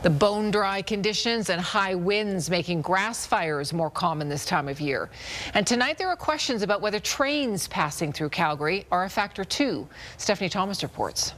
The bone-dry conditions and high winds making grass fires more common this time of year. And tonight there are questions about whether trains passing through Calgary are a factor too. Stephanie Thomas reports.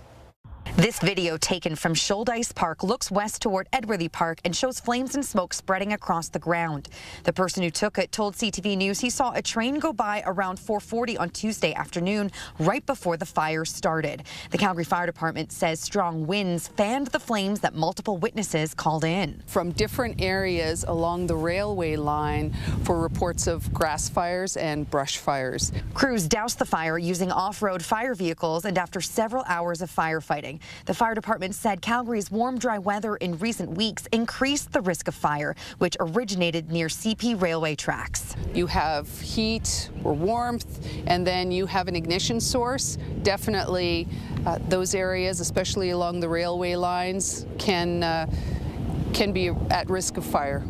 This video taken from Calgary Park looks west toward Edworthy Park and shows flames and smoke spreading across the ground. The person who took it told CTV News he saw a train go by around 4:40 on Tuesday afternoon, right before the fire started. The Calgary Fire Department says strong winds fanned the flames that multiple witnesses called in. From different areas along the railway line for reports of grass fires and brush fires. Crews doused the fire using off-road fire vehicles, and after several hours of firefighting, the fire department said Calgary's warm, dry weather in recent weeks increased the risk of fire, which originated near CP railway tracks. You have heat or warmth, and then you have an ignition source. Definitely those areas, especially along the railway lines, can be at risk of fire.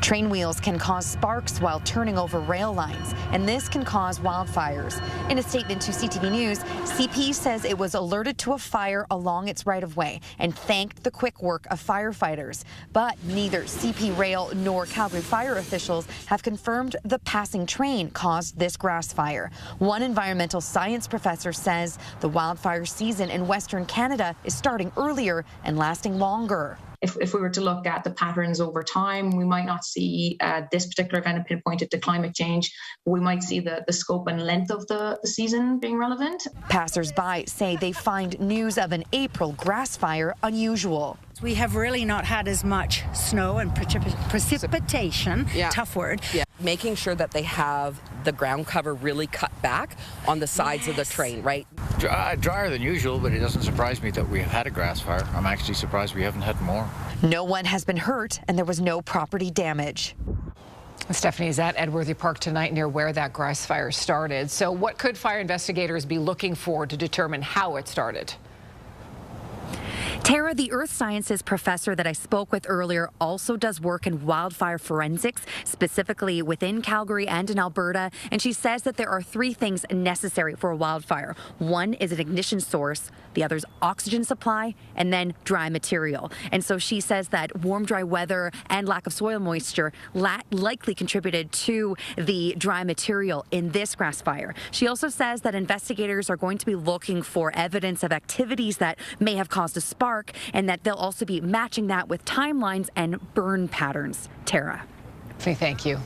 Train wheels can cause sparks while turning over rail lines, and this can cause wildfires. In a statement to CTV News, CP says it was alerted to a fire along its right-of-way and thanked the quick work of firefighters. But neither CP Rail nor Calgary Fire officials have confirmed the passing train caused this grass fire. One environmental science professor says the wildfire season in Western Canada is starting earlier and lasting longer. If we were to look at the patterns over time, we might not see this particular event pinpointed to climate change, but we might see the scope and length of the season being relevant. Passers-by say they find news of an April grass fire unusual. We have really not had as much snow and precipitation, tough word. Yeah. Making sure that they have the ground cover really cut back on the sides of the train, right? Drier than usual, but it doesn't surprise me that we have had a grass fire. I'm actually surprised we haven't had more. No one has been hurt and there was no property damage. Stephanie is at Edworthy Park tonight near where that grass fire started. So what could fire investigators be looking for to determine how it started? Tara, the earth sciences professor that I spoke with earlier, also does work in wildfire forensics, specifically within Calgary and in Alberta. And she says that there are three things necessary for a wildfire. One is an ignition source, the other is oxygen supply, and then dry material. And so she says that warm, dry weather and lack of soil moisture likely contributed to the dry material in this grass fire. She also says that investigators are going to be looking for evidence of activities that may have caused a spark, and that they'll also be matching that with timelines and burn patterns. Tara. Thank you.